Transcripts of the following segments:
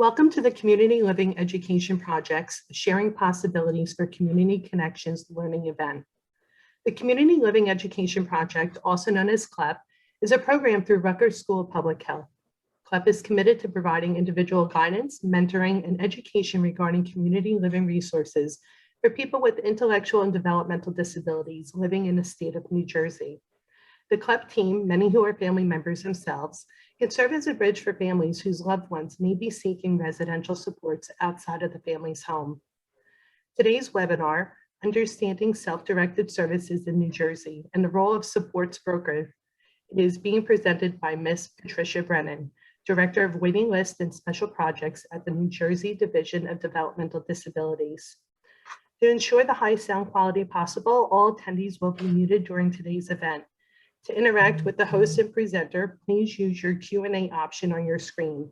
Welcome to the Community Living Education Project's Sharing Possibilities for Community Connections learning event. The Community Living Education Project, also known as CLEP, is a program through Rutgers School of Public Health. CLEP is committed to providing individual guidance, mentoring, and education regarding community living resources for people with intellectual and developmental disabilities living in the state of New Jersey. The CLEP team, many who are family members themselves, can serve as a bridge for families whose loved ones may be seeking residential supports outside of the family's home. Today's webinar, Understanding Self-Directed Services in New Jersey and the Role of Supports Brokerage, is being presented by Ms. Patricia Brennan, Director of Waiting List and Special Projects at the New Jersey Division of Developmental Disabilities. To ensure the highest sound quality possible, all attendees will be muted during today's event. To interact with the host and presenter, please use your Q&A option on your screen.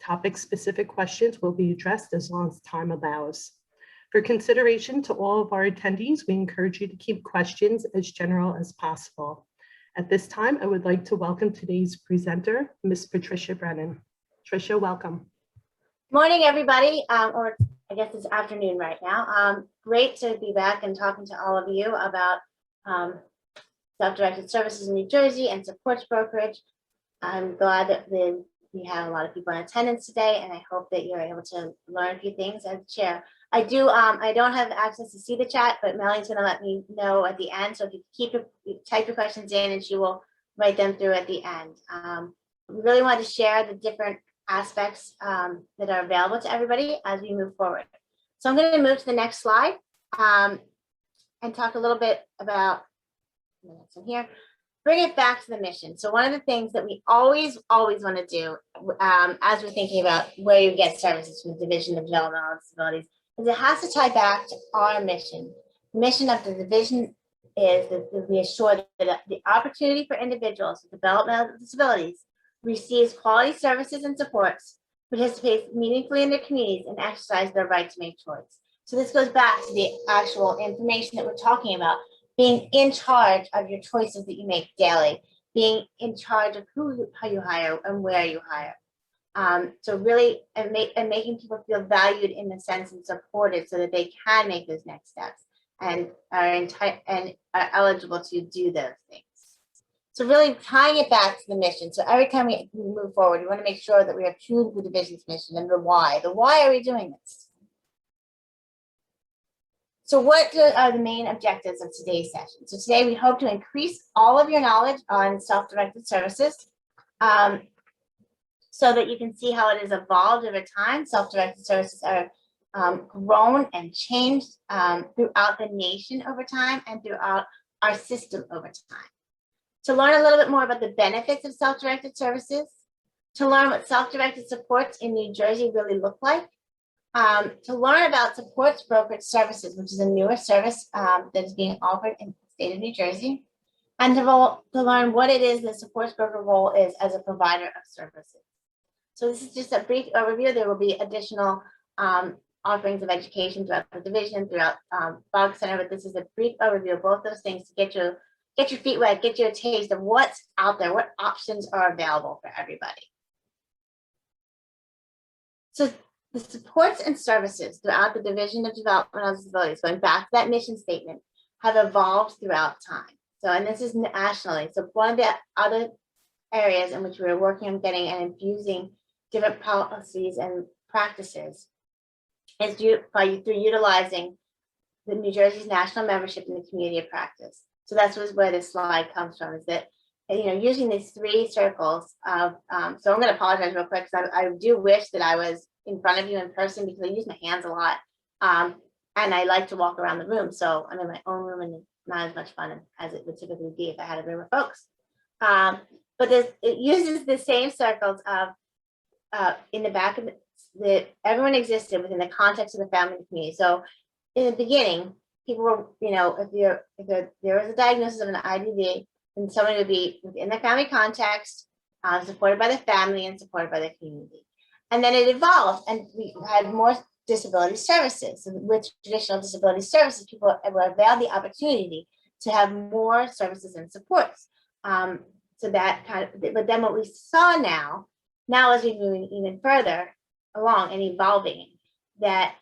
Topic-specific questions will be addressed as long as time allows. For consideration to all of our attendees, we encourage you to keep questions as general as possible. At this time, I would like to welcome today's presenter, Ms. Patricia Brennan. Patricia, welcome. Morning, everybody, or I guess it's afternoon right now. Great to be back and talking to all of you about self-directed services in New Jersey and supports brokerage. I'm glad that we have a lot of people in attendance today, and I hope that you're able to learn a few things as chair. I don't have access to see the chat, but Melanie's going to let me know at the end. So if you type your questions in, and she will write them through at the end. We really want to share the different aspects that are available to everybody as we move forward. So I'm going to move to the next slide and talk a little bit about here. Bring it back to the mission. So one of the things that we always want to do as we're thinking about where you get services from the Division of Developmental Disabilities is it has to tie back to our mission. The mission of the division is that we assure that the opportunity for individuals with developmental disabilities receives quality services and supports, participate meaningfully in their communities, and exercise their right to make choice. So this goes back to the actual information that we're talking about. Being in charge of your choices that you make daily, being in charge of how you hire and where you hire. So really, and making people feel valued in the sense and supported so that they can make those next steps and are eligible to do those things. So really tying it back to the mission. So every time we move forward, we want to make sure that we are true to the division's mission and the why. The why are we doing this? So what are the main objectives of today's session? So today we hope to increase all of your knowledge on self-directed services so that you can see how it has evolved over time. Self-directed services are grown and changed throughout the nation over time and throughout our system over time. To learn a little bit more about the benefits of self-directed services, to learn what self-directed supports in New Jersey really look like, to learn about supports brokerage services, which is a newer service that is being offered in the state of New Jersey, and to learn what it is that supports broker role is as a provider of services. So this is just a brief overview. There will be additional offerings of education throughout the division, throughout Bog Center, but this is a brief overview of both those things to get your feet wet, get you a taste of what's out there, what options are available for everybody. So the supports and services throughout the Division of Developmental Disabilities, going back to that mission statement, have evolved throughout time. So, and this is nationally. So one of the other areas in which we're working on getting and infusing different policies and practices is through utilizing the New Jersey's national membership in the community of practice. So that's where this slide comes from, is that, using these three circles of, so I'm going to apologize real quick because I do wish that I was in front of you in person because I use my hands a lot. And I like to walk around the room. So I'm in my own room and it's not as much fun as it would typically be if I had a room of folks. But it uses the same circles of in the back of everyone existed within the context of the family and community. So in the beginning, people were, if there was a diagnosis of an IDD, then someone would be within the family context, supported by the family and supported by the community. And then it evolved and we had more disability services. So with traditional disability services, people were availed the opportunity to have more services and supports. So that kind of, but then what we saw now as we move even further, along and evolving, that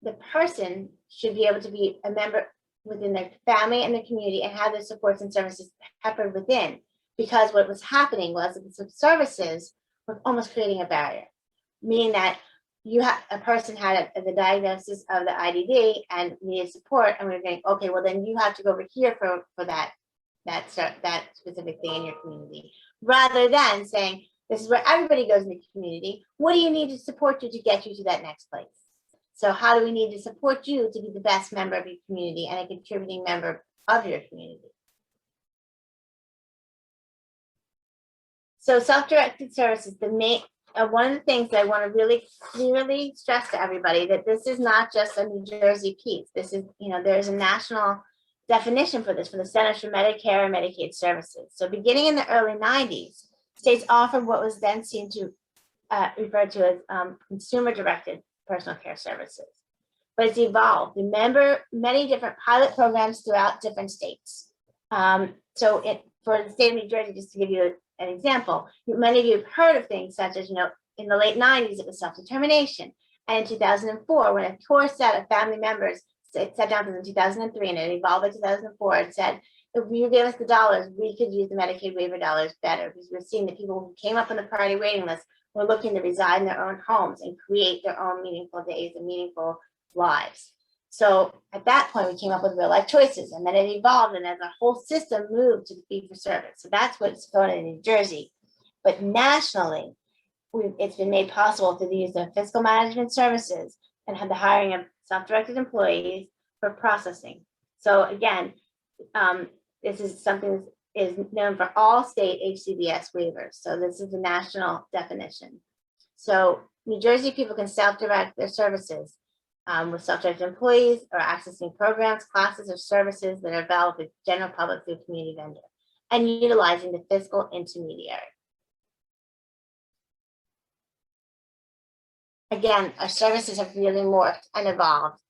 the person should be able to be a member within their family and the community and have their supports and services peppered within, because what was happening was that the services were almost creating a barrier, meaning that a person had the diagnosis of the IDD and needed support, and we were going, okay, well then you have to go over here for that specific thing in your community, rather than saying, this is where everybody goes in the community. What do you need to support you to get you to that next place? So how do we need to support you to be the best member of your community and a contributing member of your community? So self-directed services, one of the things that I want to really clearly stress to everybody, that this is not just a New Jersey piece. This is, there's a national definition for this, for the Centers for Medicare and Medicaid Services. So beginning in the early 90s, states offered what was then seen to referred to as consumer-directed personal care services. But it's evolved. Remember, many different pilot programs throughout different states. For the state of New Jersey, just to give you an example, many of you have heard of things such as, in the late 90s, it was self-determination. And in 2004, when a core set of family members sat down in 2003 and it evolved in 2004, it said, if you gave us the dollars, we could use the Medicaid waiver dollars better, because we're seeing that people who came up on the priority waiting list were looking to reside in their own homes and create their own meaningful days and meaningful lives. So at that point, we came up with real life choices, and then it evolved, and as a whole system moved to the fee for service. So that's what's going on in New Jersey. But nationally, it's been made possible through the use of fiscal management services and had the hiring of self-directed employees for processing. So again, this is something that is known for all state HCBS waivers. So this is the national definition. So New Jersey people can self-direct their services with self-directed employees or accessing programs, classes, or services that are available to the general public through a community vendor and utilizing the fiscal intermediary. Again, our services have really morphed and evolved.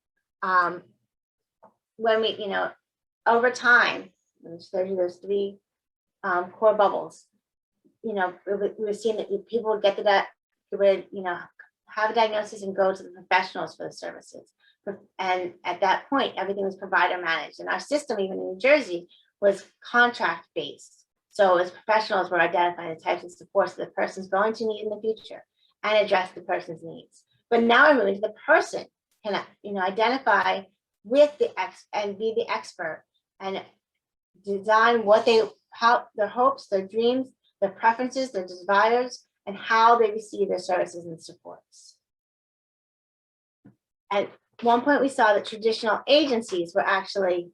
When we, over time, there's three core bubbles. We're seeing that people would get to that, have a diagnosis and go to the professionals for the services. And at that point, everything was provider managed. And our system, even in New Jersey, was contract based. So as professionals were identifying the types of supports that the person's going to need in the future and address the person's needs. But now we're moving to the person can, identify with and be the expert and design their hopes, their dreams, their preferences, their desires, and how they receive their services and supports. At one point, we saw that traditional agencies were actually,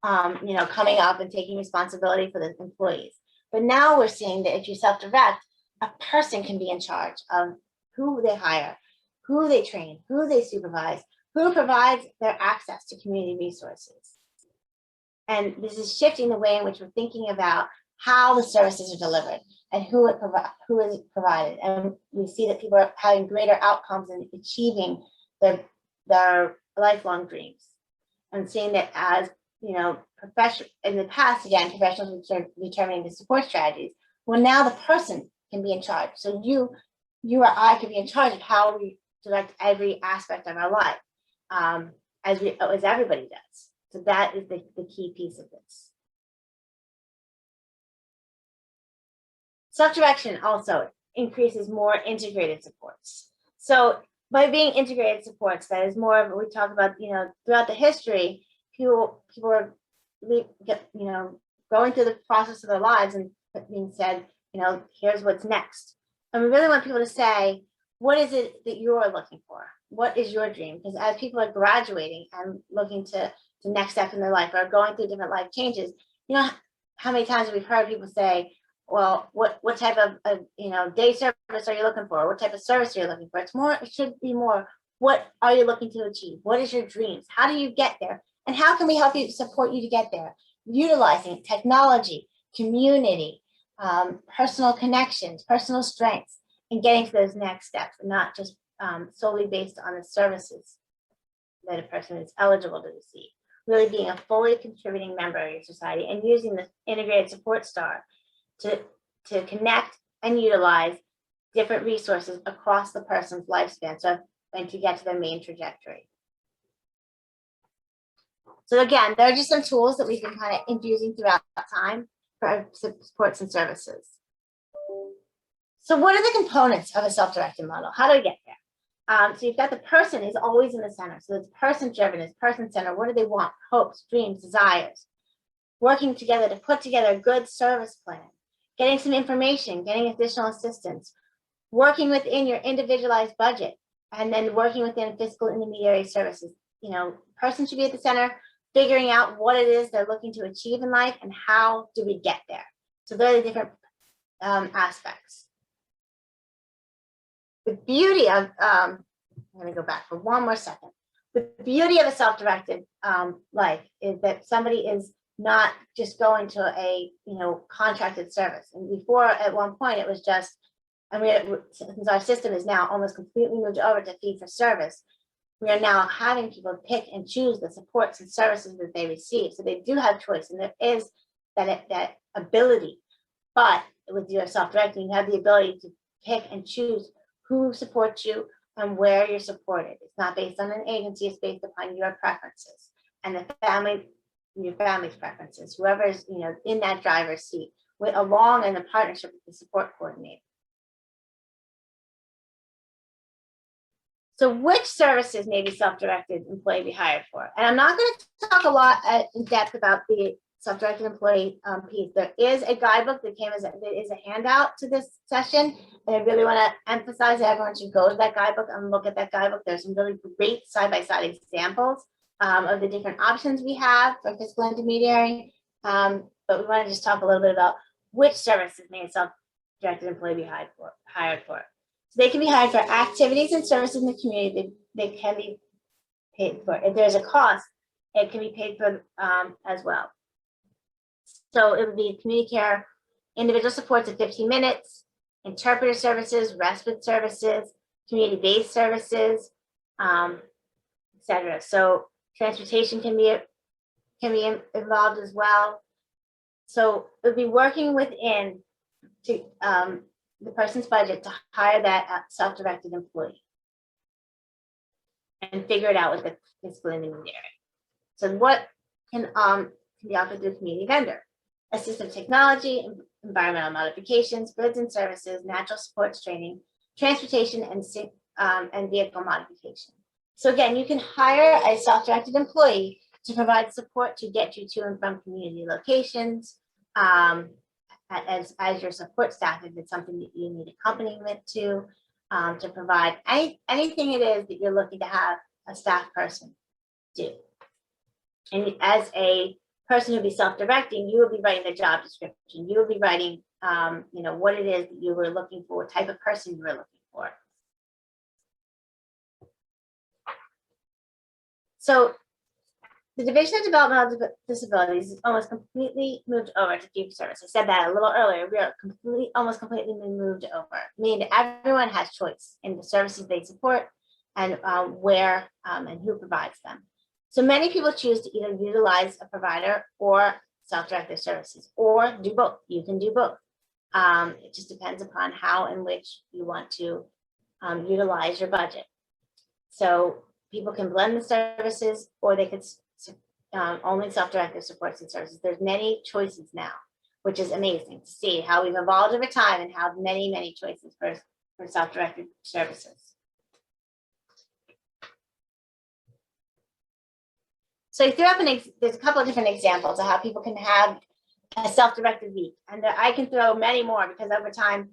coming up and taking responsibility for the employees. But now we're seeing that if you self-direct, a person can be in charge of who they hire, who they train, who they supervise, who provides their access to community resources. And this is shifting the way in which we're thinking about how the services are delivered and who is provided. And we see that people are having greater outcomes in achieving their lifelong dreams. And seeing that as, in the past, again, professionals were determining the support strategies. Well, now the person can be in charge. So you or I can be in charge of how we direct every aspect of our life, as everybody does. So that is the key piece of this. Self-direction also increases more integrated supports. So by being integrated supports, that is more of what we talk about, throughout the history, people are, going through the process of their lives and being said, here's what's next. And we really want people to say, what is it that you're looking for? What is your dream? Because as people are graduating and looking to the next step in their life or going through different life changes, how many times we've heard people say, well, what type of day service are you looking for? What type of service are you looking for? It should be more, what are you looking to achieve? What is your dreams? How do you get there? And how can we help you, support you to get there? Utilizing technology, community, personal connections, personal strengths, and getting to those next steps, and not just solely based on the services that a person is eligible to receive. Really being a fully contributing member of your society and using the integrated support star to connect and utilize different resources across the person's lifespan, so and to get to their main trajectory. So again, there are just some tools that we've been kind of infusing throughout time for our supports and services. So what are the components of a self-directed model? How do we get there? So you've got the person is always in the center. So it's person-driven, it's person-centered. What do they want? Hopes, dreams, desires. Working together to put together a good service plan. Getting some information, getting additional assistance. Working within your individualized budget. And then working within fiscal intermediary services. You know, person should be at the center, figuring out what it is they're looking to achieve in life and how do we get there. So they're the different aspects. The beauty of, I'm going to go back for one more second. The beauty of a self-directed life is that somebody is not just going to a contracted service. And before, at one point, it was just, and since our system is now almost completely moved over to fee for service, we are now having people pick and choose the supports and services that they receive. So they do have choice, and there is that ability. But with your self-directing, you have the ability to pick and choose who supports you and where you're supported. It's not based on an agency, it's based upon your preferences and your family's preferences, whoever is in that driver's seat, along in the partnership with the support coordinator. So which services may be self-directed employee be hired for? And I'm not going to talk a lot in depth about the self-directed employee piece. There is a guidebook that came as a handout to this session. And I really want to emphasize that everyone should go to that guidebook and look at that guidebook. There's some really great side-by-side examples of the different options we have for fiscal intermediary. But we want to just talk a little bit about which services may a self-directed employee be hired for. So they can be hired for activities and services in the community. They can be paid for. If there's a cost, it can be paid for as well. So it would be community care, individual supports at 15 minutes, interpreter services, respite services, community-based services, etc. So transportation can be involved as well. So it would be working within the person's budget to hire that self-directed employee and figure it out with the fiscal intermediary. So what can be offered to the community vendor? Assistive technology, environmental modifications, goods and services, natural supports training, transportation, and vehicle modification. So again, you can hire a self-directed employee to provide support to get you to and from community locations, as your support staff if it's something that you need accompaniment to provide anything it is that you're looking to have a staff person do. And as a person who will be self-directing, you will be writing the job description. You will be writing, what it is that you were looking for, what type of person you were looking for. So the Division of Developmental Disabilities is almost completely moved over to fee for service. I said that a little earlier. We are almost completely moved over, meaning everyone has choice in the services they support and where and who provides them. So many people choose to either utilize a provider or self-directed services, or do both. You can do both. It just depends upon how and which you want to utilize your budget. So people can blend the services, or they could only self-directed supports and services. There's many choices now, which is amazing to see how we've evolved over time and how many choices for self-directed services. So I threw up there's a couple of different examples of how people can have a self-directed week, and I can throw many more because over time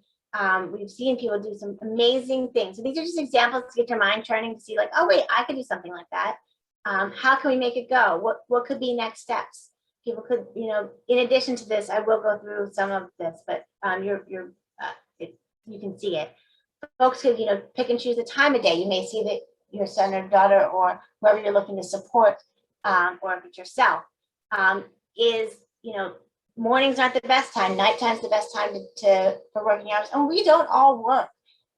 we've seen people do some amazing things. So these are just examples to get your mind turning to see like, oh wait, I could do something like that. How can we make it go? What could be next steps? People could, in addition to this, I will go through some of this, but you can see it. Folks could, pick and choose the time of day. You may see that your son or daughter or whoever you're looking to support, or if it's yourself, is, mornings aren't the best time, nighttime's the best time for working hours. And we don't all work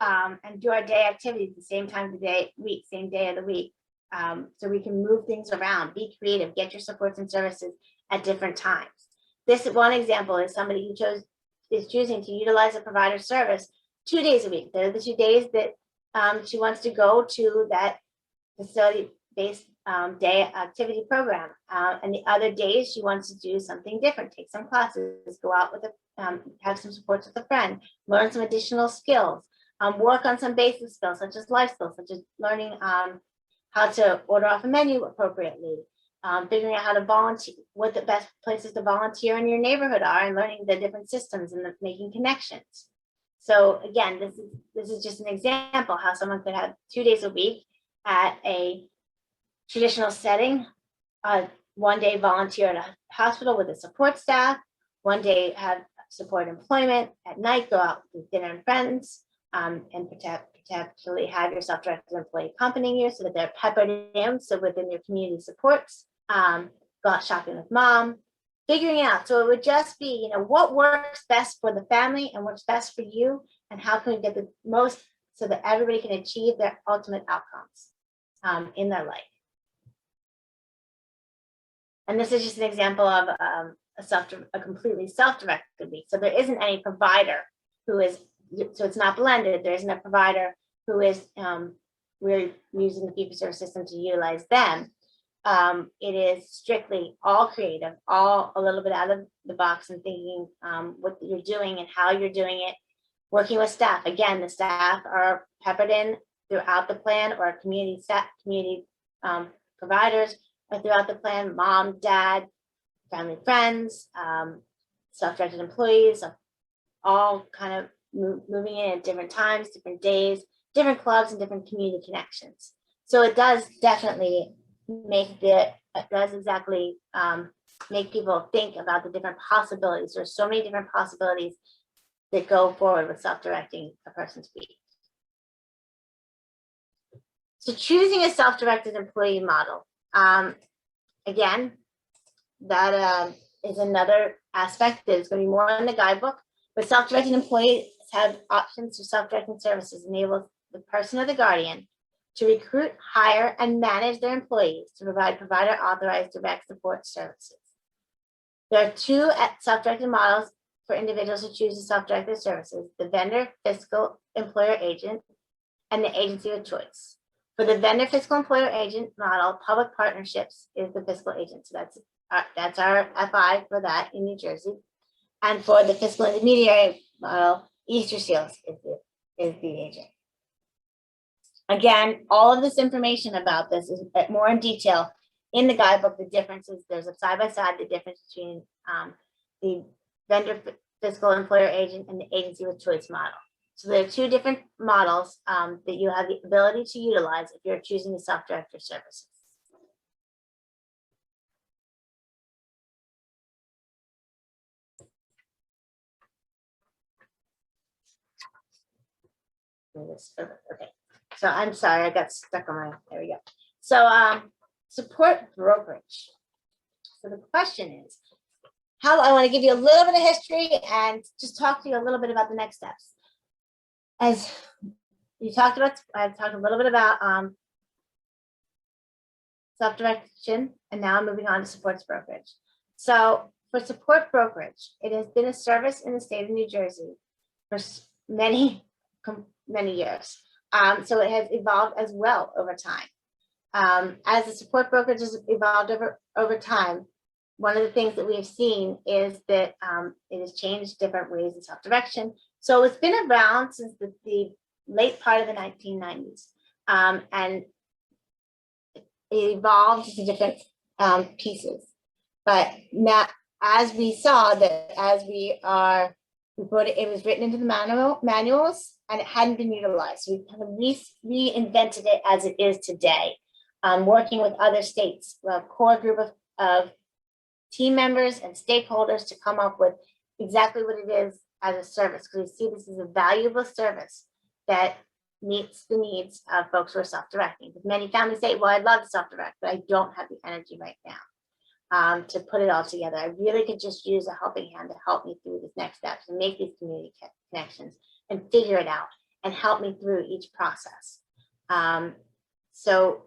and do our day activities the same time of the week, same day of the week. So we can move things around, be creative, get your supports and services at different times. This one example is somebody who is choosing to utilize a provider service 2 days a week. They're the 2 days that she wants to go to that facility-based day activity program. And the other days she wants to do something different, take some classes, go out with have some supports with a friend, learn some additional skills, work on some basic skills such as life skills, such as learning how to order off a menu appropriately, figuring out how to volunteer, what the best places to volunteer in your neighborhood are, and learning the different systems and making connections. So again, this is just an example how someone could have 2 days a week at a traditional setting, 1 day volunteer at a hospital with a support staff, 1 day have support employment, at night go out with dinner and friends, and potentially have your self-directed employee accompanying you so that they're peppered in, so within your community supports, go out shopping with mom, figuring it out. So it would just be, what works best for the family and works best for you, and how can we get the most so that everybody can achieve their ultimate outcomes in their life. And this is just an example of a completely self-directed week. So there isn't any provider who is, so it's not blended. There isn't a provider who is, we're using the fee-for-service system to utilize them. It is strictly all creative, all a little bit out of the box and thinking what you're doing and how you're doing it, working with staff. Again, the staff are peppered in throughout the plan, or community staff, community providers are throughout the plan, mom, dad, family, friends, self-directed employees, all kind of moving in at different times, different days, different clubs, and different community connections. So it does definitely make make people think about the different possibilities. There's so many different possibilities that go forward with self-directing a person's week. So choosing a self-directed employee model. Again, that is another aspect that is going to be more in the guidebook, but self-directed employees have options for self-directing services, enable the person or the guardian to recruit, hire, and manage their employees to provide provider-authorized direct support services. There are 2 self-directed models for individuals who choose the self-directed services: the vendor fiscal employer agent and the agency of choice. For the vendor fiscal employer agent model, public partnerships is the fiscal agent. So that's our FI for that in New Jersey. And for the fiscal intermediary model, Easter Seals is the agent. Again, all of this information about this is more in detail in the guidebook. The differences, there's a side-by-side, the difference between the vendor fiscal employer agent and the agency with choice model. So there are 2 different models that you have the ability to utilize if you're choosing the self-directed services. Okay, so I'm sorry, I got stuck on there we go. So support brokerage. So the question is, I want to give you a little bit of history and just talk to you a little bit about the next steps. As you talked about, I've talked a little bit about self-direction, and now I'm moving on to supports brokerage. So for support brokerage, it has been a service in the state of New Jersey for many years. So it has evolved as well over time. As the support brokerage has evolved over time, one of the things that we have seen is that it has changed different ways of self-direction. So it's been around since the late part of the 1990s, and it evolved into different pieces. But now, as we saw that, it was written into the manuals, and it hadn't been utilized. So we kind of reinvented it as it is today, working with other states, a core group of team members and stakeholders to come up with exactly what it is as a service, because we see this as a valuable service that meets the needs of folks who are self-directing. Many families say, well, I'd love to self-direct, but I don't have the energy right now to put it all together. I really could just use a helping hand to help me through these next steps and make these community connections and figure it out and help me through each process. So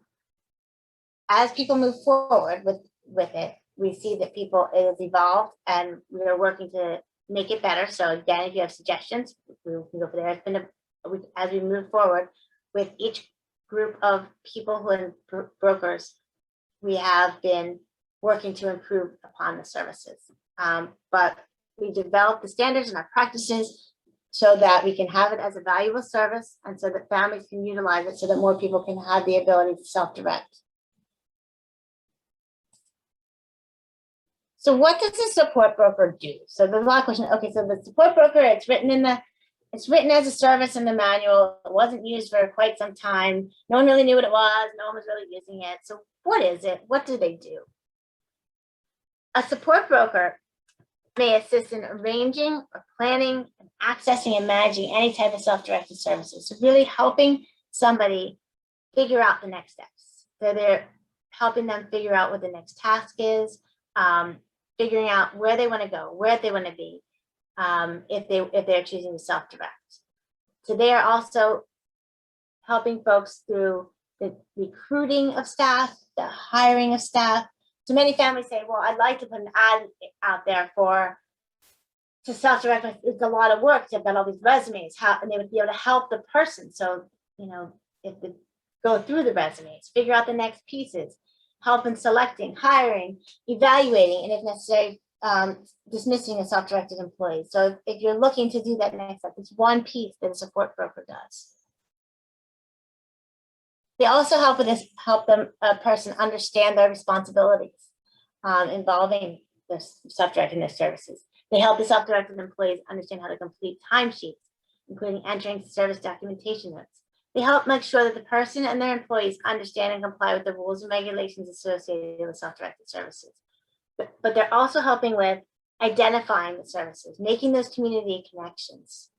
as people move forward with it, we see that it has evolved, and we are working to make it better. So again, if you have suggestions, we can go for there. It's been as we move forward with each group of people who are brokers, we have been working to improve upon the services. But we develop the standards and our practices so that we can have it as a valuable service and so that families can utilize it so that more people can have the ability to self-direct. So what does the support broker do? So there's a lot of questions. Okay, so the support broker, it's written as a service in the manual. It wasn't used for quite some time. No one really knew what it was. No one was really using it. So what is it? What do they do? A support broker may assist in arranging or planning, and accessing and managing any type of self-directed services. So really helping somebody figure out the next steps. So they're helping them figure out what the next task is, figuring out where they want to go, where they want to be, if they're choosing to self-direct. So they are also helping folks through the recruiting of staff, the hiring of staff. So many families say, well, I'd like to put an ad out there to self-direct, but it's a lot of work. They've got all these resumes, and they would be able to help the person. So, if they go through the resumes, figure out the next pieces, help in selecting, hiring, evaluating, and if necessary, dismissing a self-directed employee. So if you're looking to do that next step, it's one piece that a support broker does. They also help a person understand their responsibilities involving the self-directed in their services. They help the self-directed employees understand how to complete timesheets, including entering service documentation notes. They help make sure that the person and their employees understand and comply with the rules and regulations associated with self-directed services. But they're also helping with identifying the services, making those community connections.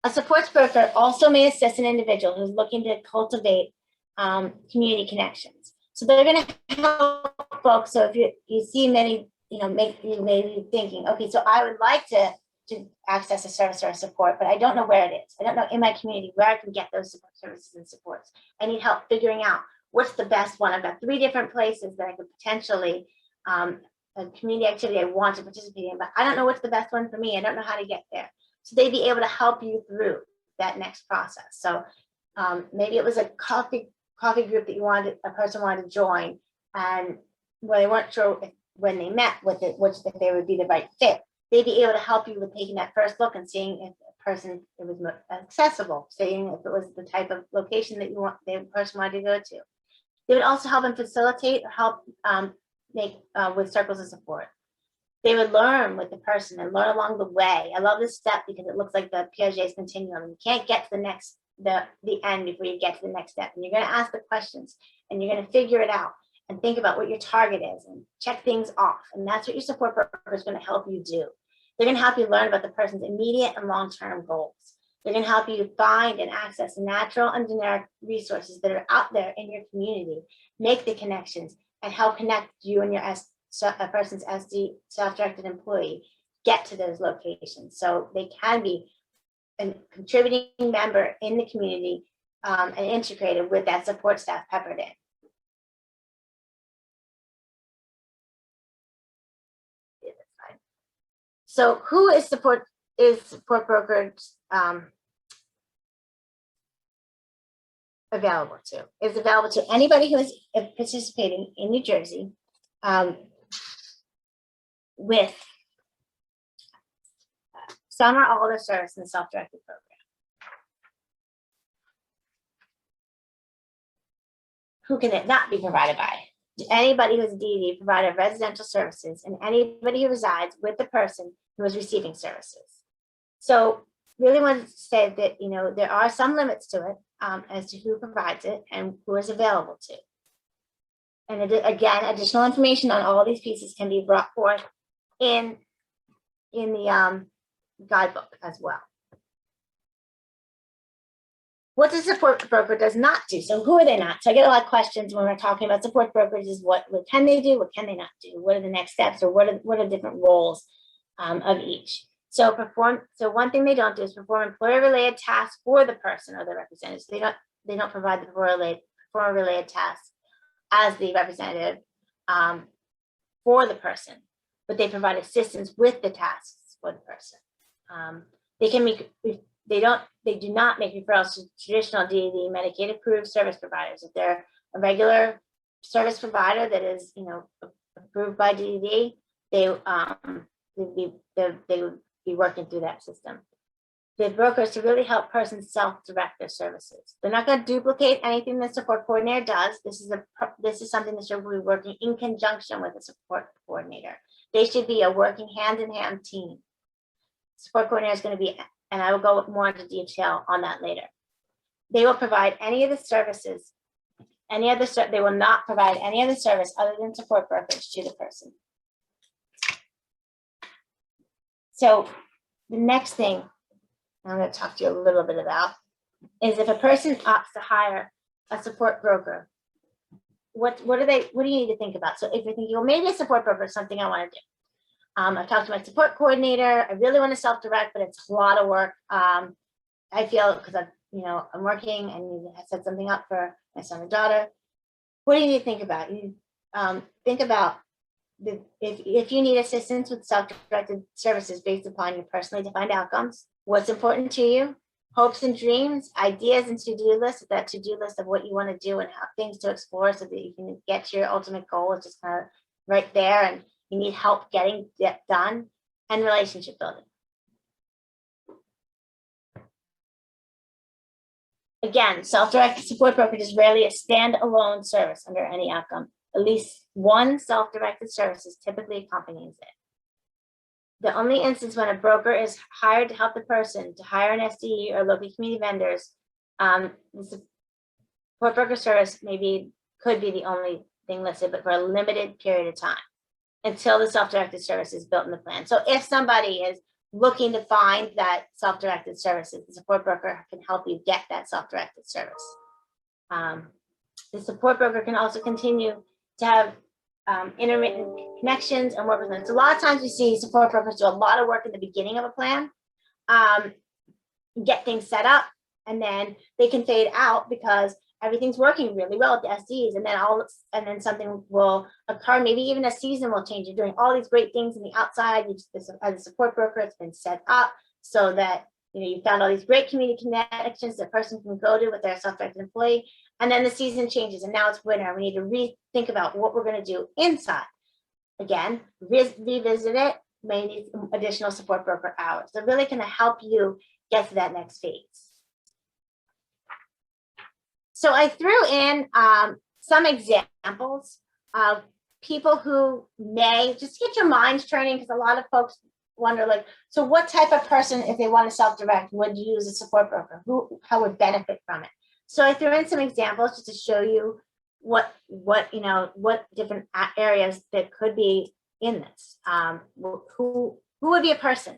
A supports broker also may assist an individual who's looking to cultivate community connections. So they're going to help folks. So if you see many, make you maybe thinking, okay, so I would like to access a service or a support, but I don't know where it is. I don't know in my community where I can get those support services and supports. I need help figuring out what's the best one. I've got 3 different places that I could potentially, a community activity I want to participate in, but I don't know what's the best one for me. I don't know how to get there. So they'd be able to help you through that next process. So maybe it was a coffee group that a person wanted to join, and they weren't sure when they met if they would be the right fit. They'd be able to help you with taking that first look and seeing if it was accessible, seeing if it was the type of location that the person wanted to go to. They would also help them facilitate or help make with circles of support. They would learn with the person and learn along the way. I love this step because it looks like the Piaget's continuum. You can't get to the end before you get to the next step. And you're going to ask the questions and you're going to figure it out and think about what your target is and check things off. And that's what your support broker is going to help you do. They're going to help you learn about the person's immediate and long-term goals. They're going to help you find and access natural and generic resources that are out there in your community, make the connections, and help connect you and a person's SD self-directed employee get to those locations. So they can be a contributing member in the community and integrated with that support staff peppered in. So who is support brokerage available to? It's available to anybody who is participating in New Jersey with some or all of the service in the self-directed program. Who can it not be provided by? Anybody who is a DED provider of residential services and anybody who resides with the person who is receiving services. So really wanted to say that, there are some limits to it as to who provides it and who is available to. And again, additional information on all these pieces can be brought forth in the guidebook as well. What the support broker does not do. So who are they not? So I get a lot of questions when we're talking about support brokers is what can they do? What can they not do? What are the next steps or what are different roles of each? So one thing they don't do is perform employer-related tasks for the person or the representative. So they don't provide the employer-related tasks as the representative for the person. but they provide assistance with the tasks for the person. They do not make referrals to traditional DED Medicaid approved service providers. If they're a regular service provider that is, approved by DED, they would be working through that system. The brokers to really help persons self-direct their services. They're not going to duplicate anything the support coordinator does. This is something that should be working in conjunction with a support coordinator. They should be a working hand-in-hand team. Support coordinator is going to be, and I will go more into detail on that later. They will provide any of the services, they will not provide any other service other than support brokerage to the person. So the next thing I'm going to talk to you a little bit about is if a person opts to hire a support broker, what do you need to think about? So if you're thinking, well, maybe a support broker is something I want to do. I've talked to my support coordinator. I really want to self-direct, but it's a lot of work. I feel because I'm working and I set something up for my son or daughter. What do you need to think about? You think about if you need assistance with self-directed services based upon your personally defined outcomes, what's important to you, hopes and dreams, ideas and to-do lists, that to-do list of what you want to do and how things to explore so that you can get to your ultimate goal. It's just kind of right there, and you need help getting that done, and relationship building. Again, self-directed support brokerage is rarely a standalone service under any outcome. At least one self-directed service is typically accompanies it. The only instance when a broker is hired to help the person to hire an SDE or local community vendors, the support broker service could be the only thing listed, but for a limited period of time until the self-directed service is built in the plan. So if somebody is looking to find that self-directed services, the support broker can help you get that self-directed service. The support broker can also continue to have intermittent connections and work with them. So a lot of times we see support brokers do a lot of work at the beginning of a plan, get things set up, and then they can fade out because everything's working really well at the SDs, and then something will occur. Maybe even a season will change. You're doing all these great things on the outside. As a support broker, it's been set up so that you found all these great community connections that person can go to with their self-directed employee. And then the season changes, and now it's winter. We need to rethink about what we're going to do inside. Again, revisit it. May need additional support broker hours. They're really going to help you get to that next phase. So I threw in some examples of people who may just get your minds turning, because a lot of folks wonder, so what type of person, if they want to self-direct, would use a support broker? How would benefit from it? So I threw in some examples just to show you what different areas that could be in this. Who would be a person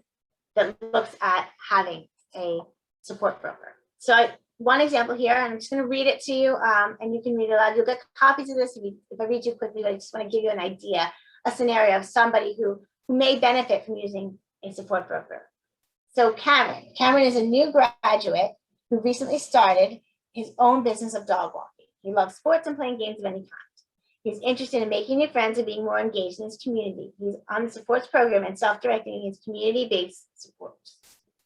that looks at having a support broker? So one example here, and I'm just going to read it to you, and you can read it aloud. You'll get copies of this if I read too quickly, but I just want to give you an idea, a scenario of somebody who may benefit from using a support broker. So Cameron is a new graduate who recently started his own business of dog walking. He loves sports and playing games of any kind. He's interested in making new friends and being more engaged in his community. He's on the supports program and self-directing his community-based support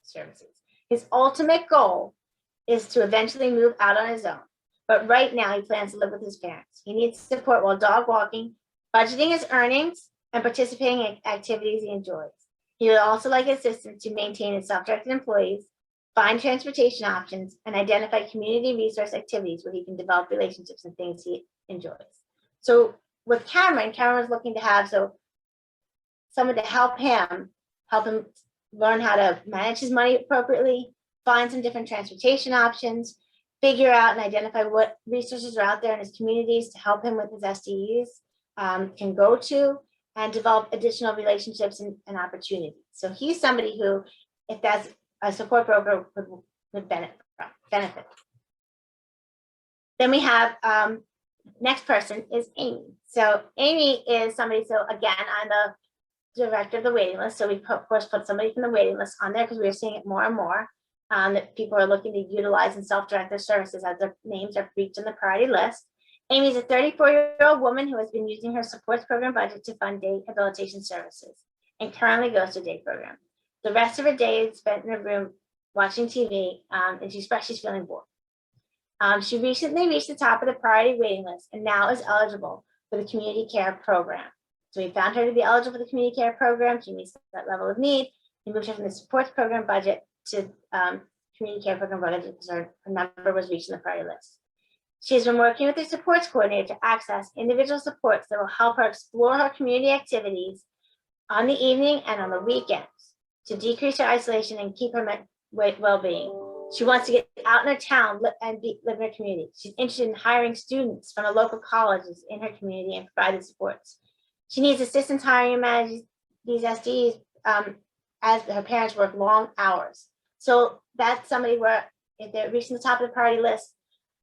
services. His ultimate goal is to eventually move out on his own. But right now he plans to live with his parents. He needs support while dog walking, budgeting his earnings, and participating in activities he enjoys. He would also like assistance to maintain his self-directed employees, find transportation options, and identify community resource activities where he can develop relationships and things he enjoys. So with Cameron was looking to have someone to help him learn how to manage his money appropriately, find some different transportation options, figure out and identify what resources are out there in his communities to help him with his SDEs, can go to, and develop additional relationships and opportunities. So he's somebody who, if that's a support broker, would benefit. Then we have next person is Amy. So Amy is somebody, so again, I'm the director of the waiting list. So we of course put somebody from the waiting list on there because we're seeing it more and more, that people are looking to utilize and self-direct their services as their names are reached in the priority list. Amy is a 34-year-old woman who has been using her supports program budget to fund day rehabilitation services and currently goes to day program. The rest of her day is spent in her room watching TV, and she expressed she's feeling bored. She recently reached the top of the priority waiting list and now is eligible for the community care program. So we found her to be eligible for the community care program. She meets that level of need. We moved her from the supports program budget to community care program budget because her number was reached in the priority list. She has been working with her supports coordinator to access individual supports that will help her explore her community activities on the evening and on the weekends to decrease her isolation and keep her well-being. She wants to get out in her town and live in her community. She's interested in hiring students from the local colleges in her community and provide the supports. She needs assistance hiring and manage these SDs as her parents work long hours. So that's somebody where if they're reaching the top of the priority list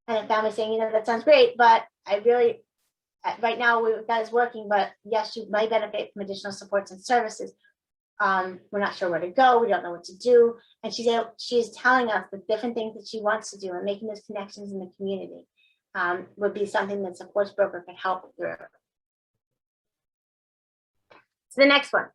and a family saying, you know, that sounds great, but I really, right now that is working, but yes, you might benefit from additional supports and services. We're not sure where to go. We don't know what to do. And she's telling us the different things that she wants to do and making those connections in the community would be something that supports broker can help through. So the next one,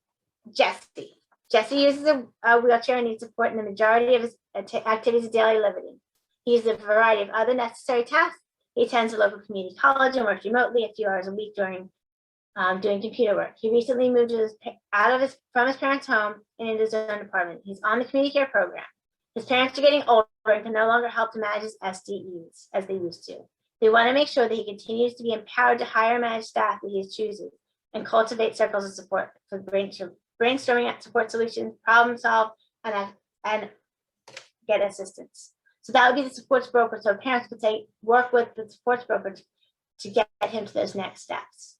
Jesse. Jesse uses a wheelchair and needs support in the majority of his activities of daily living. He uses a variety of other necessary tasks. He attends a local community college and works remotely a few hours a week during doing computer work. He recently moved from his parents' home and into his own apartment. He's on the community care program. His parents are getting older and can no longer help to manage his SDEs as they used to. They want to make sure that he continues to be empowered to hire and manage staff that he chooses and cultivate circles of support for brainstorming at support solutions, problem solve, and get assistance. So that would be the supports broker. So parents could say, work with the supports broker to get him to those next steps.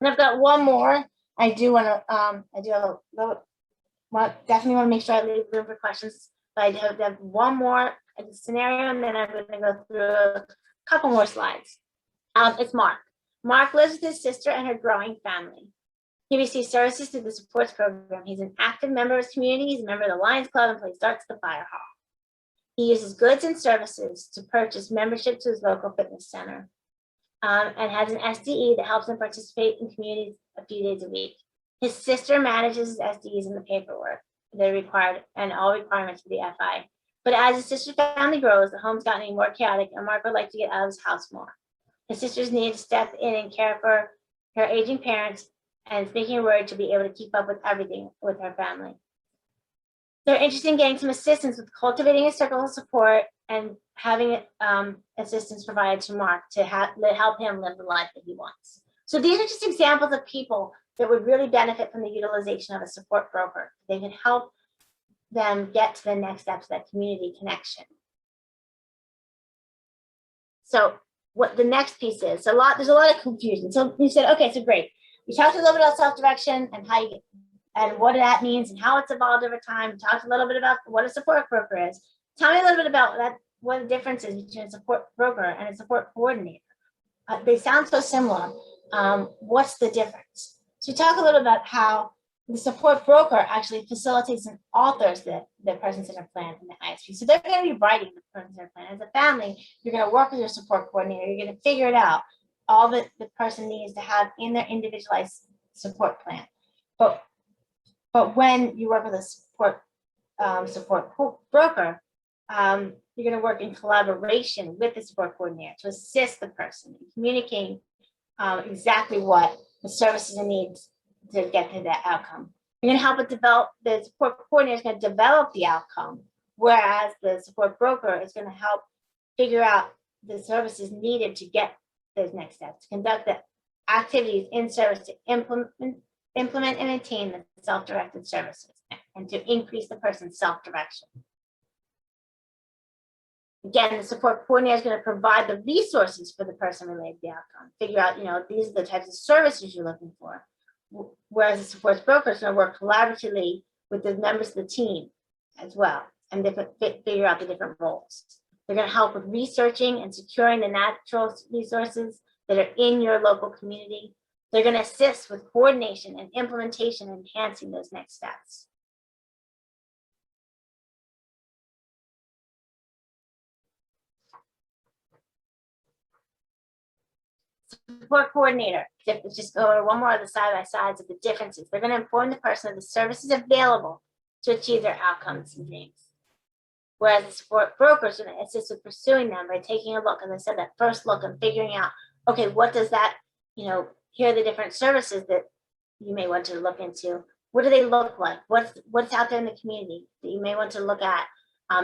And I've got one more. I do want to, definitely want to make sure I leave room for questions. But I have one more scenario, and then I'm going to go through a couple more slides. It's Mark. Mark lives with his sister and her growing family. He receives services through the supports program. He's an active member of his community. He's a member of the Lions Club and plays darts at the fire hall. He uses goods and services to purchase membership to his local fitness center. And has an SDE that helps him participate in communities a few days a week. His sister manages his SDEs and the paperwork they're required and all requirements for the FI. But as his sister's family grows, the home's gotten even more chaotic and Mark would like to get out of his house more. His sisters need to step in and care for her aging parents and speaking a word to be able to keep up with everything with her family. They're interested in getting some assistance with cultivating a circle of support and having assistance provided to Mark to help him live the life that he wants. So these are just examples of people that would really benefit from the utilization of a support broker. They can help them get to the next steps of that community connection. So what the next piece is, there's a lot of confusion. So we said, okay, so great. We talked a little bit about self-direction and how you and what that means and how it's evolved over time. We talked a little bit about what a support broker is. Tell me a little bit about that, what the difference is between a support broker and a support coordinator. They sound so similar. What's the difference? So we talk a little about how the support broker actually facilitates and authors the person center plan in the ISP. So they're going to be writing the person center plan. As a family, you're going to work with your support coordinator. You're going to figure it out, all that the person needs to have in their individualized support plan. But when you work with a support broker, you're going to work in collaboration with the support coordinator to assist the person in communicating exactly what the services and needs to get to that outcome. You're going to help it develop, the support coordinator is going to develop the outcome, whereas the support broker is going to help figure out the services needed to get those next steps, to conduct the activities in service to implement and maintain the self-directed services and to increase the person's self-direction. Again, the support coordinator is going to provide the resources for the person related to the outcome. Figure out, these are the types of services you're looking for. Whereas the support broker is going to work collaboratively with the members of the team as well and figure out the different roles. They're going to help with researching and securing the natural resources that are in your local community. They're going to assist with coordination and implementation and enhancing those next steps. Support coordinator, let's just go over one more of the side by sides of the differences. They're going to inform the person of the services available to achieve their outcomes and things. Whereas the support broker is going to assist with pursuing them by taking a look, as I said, that first look and figuring out, okay, what does that, here are the different services that you may want to look into. What do they look like? What's out there in the community that you may want to look at?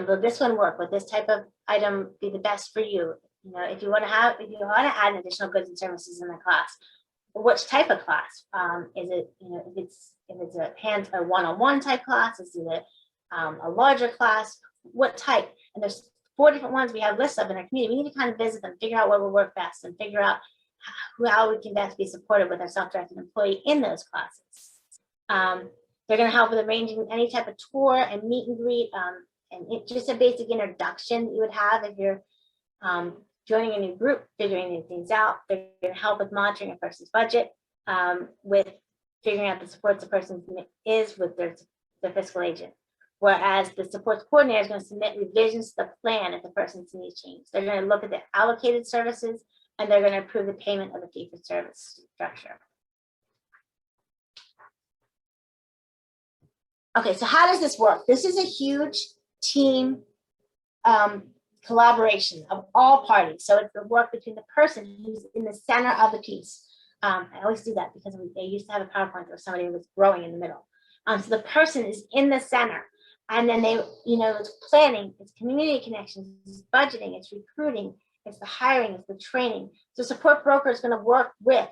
Will this one work? Would this type of item be the best for you? If you want to add additional goods and services in the class, which type of class? Is it, if it's a one-on-one type class, is it a larger class? What type? And there's 4 different ones we have lists of in our community. We need to kind of visit them, figure out what will work best, and figure out how we can best be supported with our self-directed employee in those classes. They're going to help with arranging any type of tour and meet and greet, and it's just a basic introduction that you would have if you're joining a new group, figuring new things out. They're going to help with monitoring a person's budget, with figuring out the supports the person is with their fiscal agent. Whereas the supports coordinator is going to submit revisions to the plan if the person's needs change. They're going to look at the allocated services, and they're going to approve the payment of the fee for service structure. Okay, so how does this work? This is a huge team collaboration of all parties. So it's the work between the person who's in the center of the piece. I always do that because they used to have a PowerPoint where somebody was growing in the middle. So the person is in the center, and then they, it's planning, it's community connections, it's budgeting, it's recruiting, it's the hiring, it's the training. So support broker is going to work with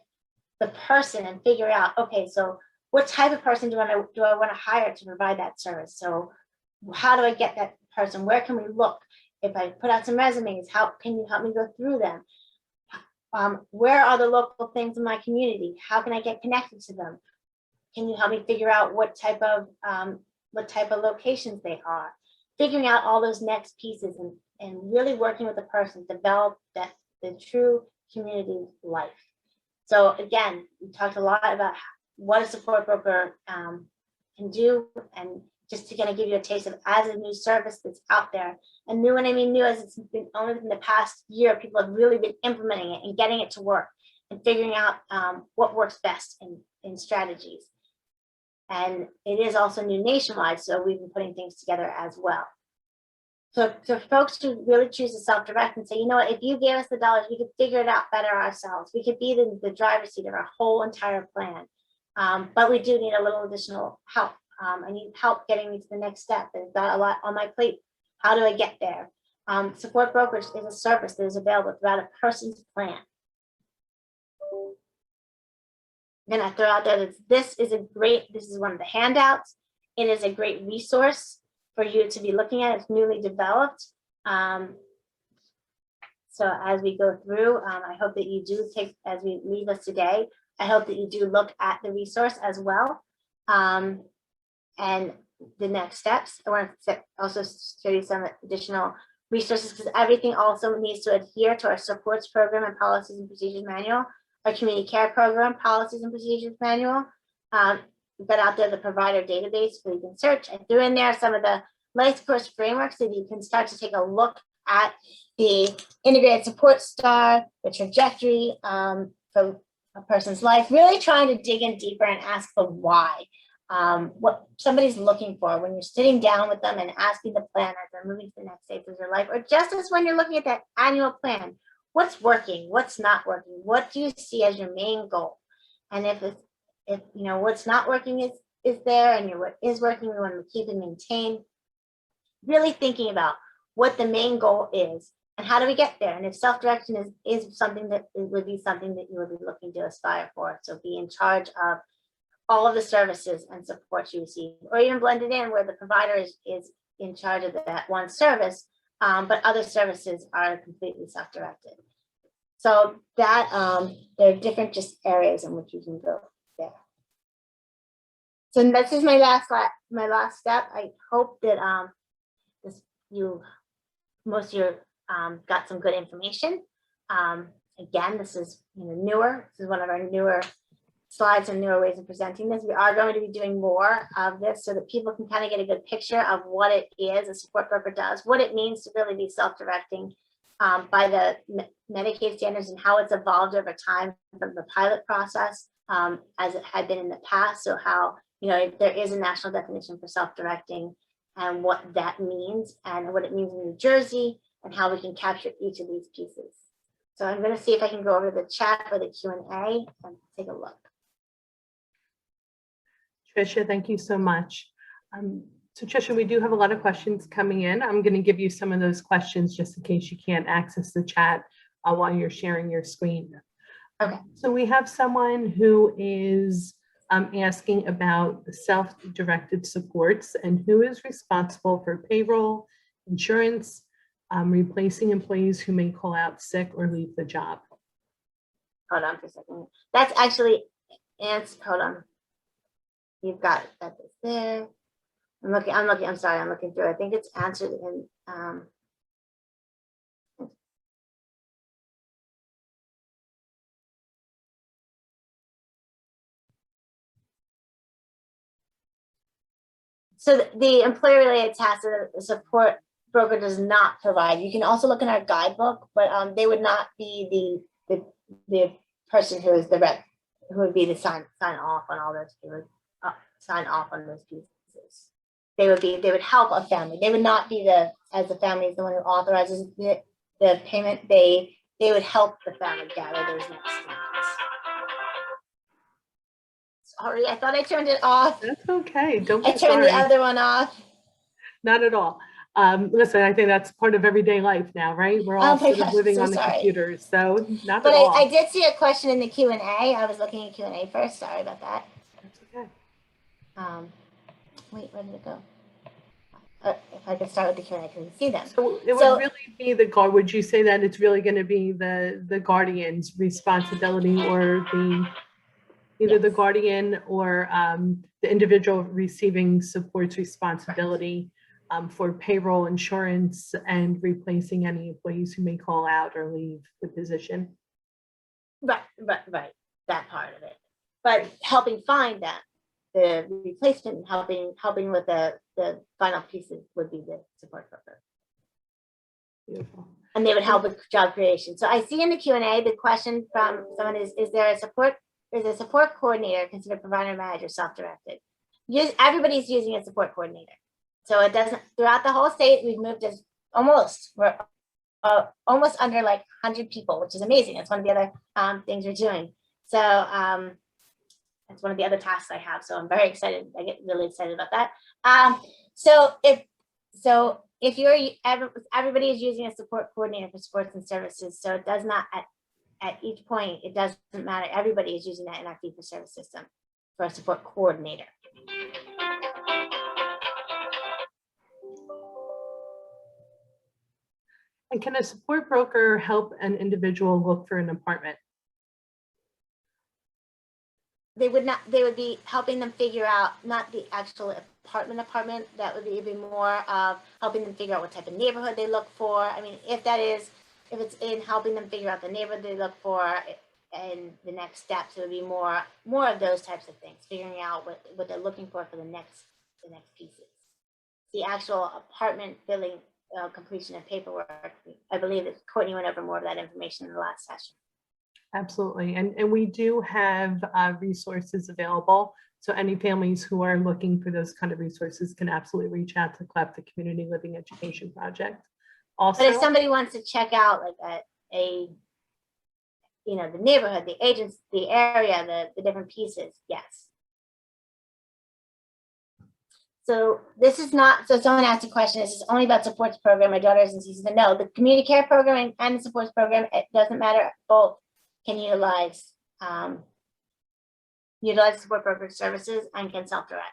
the person and figure out, okay, so what type of person do I want to hire to provide that service? So how do I get that person? Where can we look? If I put out some resumes, how can you help me go through them? Where are the local things in my community? How can I get connected to them? Can you help me figure out what type of locations they are? Figuring out all those next pieces and really working with the person to develop the true community life. So again, we talked a lot about what a support broker can do, and just to kind of give you a taste of as a new service that's out there. And new, when I mean new, as it's been only within the past year, people have really been implementing it and getting it to work and figuring out what works best in strategies. And it is also new nationwide, so we've been putting things together as well. So folks who really choose to self-direct and say, you know what, if you gave us the dollars, we could figure it out better ourselves. We could be the driver's seat of our whole entire plan. But we do need a little additional help. I need help getting me to the next step. I've got a lot on my plate. How do I get there? Support Brokerage is a service that is available throughout a person's plan. I'm gonna throw out there that this is one of the handouts. It is a great resource for you to be looking at. It's newly developed. So as we go through, I hope that you do take, as we leave us today, I hope that you do look at the resource as well. And the next steps, I want to also show you some additional resources, because everything also needs to adhere to our supports program and policies and procedures manual, our community care program policies and procedures manual. We've got out there the provider database where you can search. I threw in there some of the life course frameworks that you can start to take a look at the integrated support star, the trajectory for a person's life, really trying to dig in deeper and ask the why. What somebody's looking for when you're sitting down with them and asking the plan as they're moving to the next stage of their life, or just as when you're looking at that annual plan, what's working, what's not working, what do you see as your main goal? And if you know what's not working is there, and what is working, we want to keep and maintain. Really thinking about what the main goal is and how do we get there, and if self-direction is something that would be something that you would be looking to aspire for. So be in charge of all of the services and supports you receive, or even blended in where the provider is in charge of that one service, but other services are completely self-directed. So that there are different just areas in which you can go there. So this is my last step. I hope that most of you got some good information. Again, this is newer. This is one of our newer slides and newer ways of presenting this. We are going to be doing more of this so that people can kind of get a good picture of what it is a support broker does, what it means to really be self-directing, by the Medicaid standards and how it's evolved over time from the pilot process as it had been in the past. So how, there is a national definition for self-directing and what that means and what it means in New Jersey and how we can capture each of these pieces. So I'm going to see if I can go over to the chat for the Q&A and take a look. Tricia, thank you so much. So Tricia, we do have a lot of questions coming in. I'm going to give you some of those questions just in case you can't access the chat while you're sharing your screen. Okay. So we have someone who is asking about self-directed supports and who is responsible for payroll, insurance, replacing employees who may call out sick or leave the job. Hold on for a second. That's actually, hold on. You've got that there. I'm sorry, I'm looking through. I think it's answered in, so the employer-related tasks that the support broker does not provide. You can also look in our guidebook, but they would not be the person who is the rep, who would be the sign off on all those. They would sign off on those pieces. They would help a family. They would not be as the family is the one who authorizes the payment. They would help the family gather those next steps. Sorry, I thought I turned it off. That's okay. Don't be I turned sorry. the other one off. Not at all. Listen, I think that's part of everyday life now, right? We're all sort of living on the computers, so not at all. But I did see a question in the Q&A. I was looking at Q&A first. Sorry about that. That's okay. Wait, where did it go? If I could start with the Q&A, I can see them. So it would really be the guard. Would you say that it's really going to be the guardian's responsibility, or either the guardian or the individual receiving support's responsibility for payroll, insurance, and replacing any employees who may call out or leave the position? Right. That part of it. But helping find that, the replacement, helping with the final pieces would be the support broker. Beautiful. And they would help with job creation. So I see in the Q&A the question from someone is there a support coordinator considered provider manager self-directed? Everybody's using a support coordinator. So it doesn't, throughout the whole state, we've moved as we're almost under like 100 people, which is amazing. It's one of the other things we're doing. So that's one of the other tasks I have. So I'm very excited. I get really excited about that. So if everybody is using a support coordinator for sports and services, so it does not at each point, it doesn't matter. Everybody is using that in our fee for service system for a support coordinator. And can a support broker help an individual look for an apartment? They would be helping them figure out, not the actual apartment, that would be more of helping them figure out what type of neighborhood they look for. I mean, if it's in helping them figure out the neighborhood they look for, and the next steps, it would be more of those types of things, figuring out what they're looking for the next pieces. The actual apartment billing completion and paperwork, I believe that Courtney went over more of that information in the last session. Absolutely. And we do have resources available. So any families who are looking for those kind of resources can absolutely reach out to CLEP, the Community Living Education Project. Also, but if somebody wants to check out like the neighborhood, the agents, the area, the different pieces, yes. So this is not, so someone asked a question, this is only about supports program. My daughter isn't season. No, the community care program and the supports program, it doesn't matter. Both can utilize support brokerage services and can self-direct.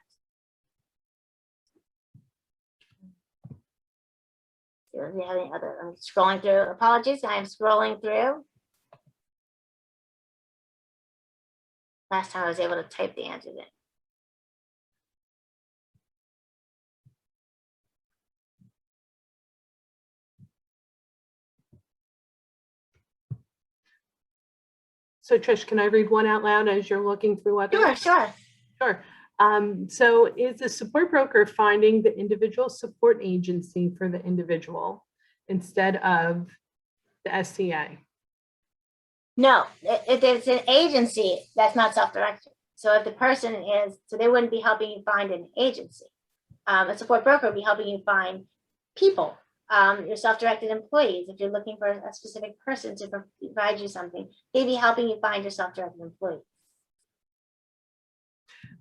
Do you have any other? I'm scrolling through. Apologies, I am scrolling through. Last time I was able to type the answers in. So Trish, can I read one out loud as you're looking through others? Sure. So is the support broker finding the individual support agency for the individual instead of the SCA. No, if it's an agency, that's not self-directed. So if the person is, so they wouldn't be helping you find an agency. A support broker would be helping you find people, your self-directed employees. If you're looking for a specific person to provide you something, they'd be helping you find your self-directed employee.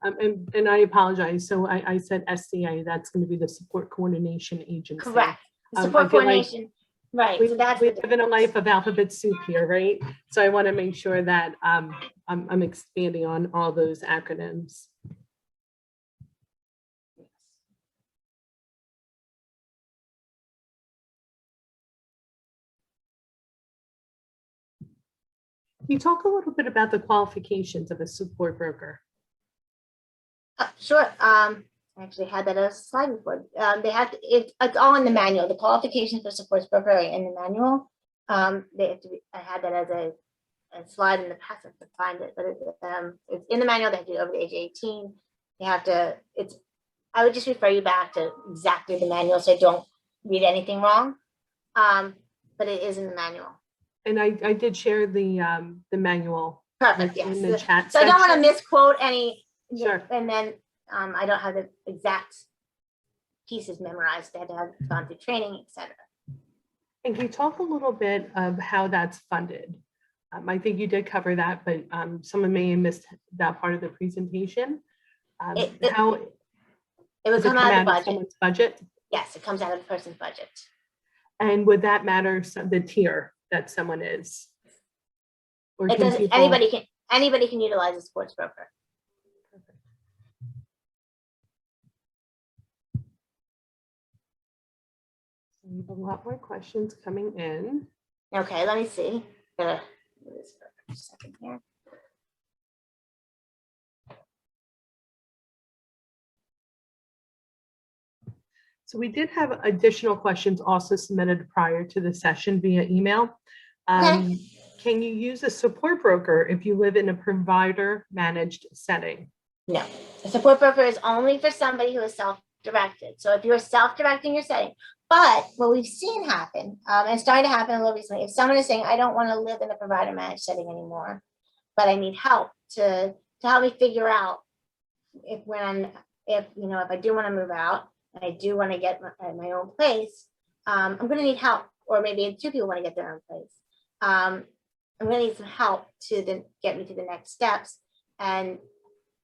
And I apologize. So I said SCA, that's going to be the support coordination agency. Correct. The I support feel like coordination, right. We, So that's we the live in a life of alphabet soup here, right? So I want to make sure that I'm expanding on all those acronyms. Can you talk a little bit about the qualifications of a support broker? Sure. I actually had that as a slide before. They have to, it's all in the manual. The qualifications for support broker are in the manual. They have to be, I had that as a slide in the past. I have to find it, but it's in the manual. They have to do it over the age of 18. They have to. I would just refer you back to exactly the manual, so I don't read anything wrong. But it is in the manual. And I did share the manual. Perfect. Yes. In the chat so I don't want to section. misquote any. Sure. And then I don't have the exact pieces memorized. They had to have gone through training, etc. And can you talk a little bit of how that's funded? I think you did cover that, but someone may have missed that part of the presentation. How it would come out of the budget. Someone's budget? Yes, it comes out of the person's budget. And would that matter the tier that someone is? Or it doesn't. Anybody can utilize a sports broker. Perfect. We have a lot more questions coming in. Okay, let me see. This for a second here. So we did have additional questions also submitted prior to the session via email. Okay. Can you use a support broker if you live in a provider managed setting? No, a support broker is only for somebody who is self-directed. So if you're self-directing your setting, but what we've seen happen, and starting to happen a little recently, if someone is saying, I don't want to live in a provider managed setting anymore, but I need help to help me figure out if I do want to move out and I do want to get my own place, I'm going to need help. Or maybe two people want to get their own place. I'm going to need some help to get me to the next steps. And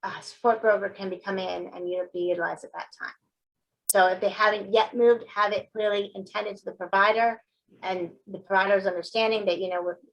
a support broker can come in and be utilized at that time. So if they haven't yet moved, have it clearly intended to the provider, and the provider's understanding that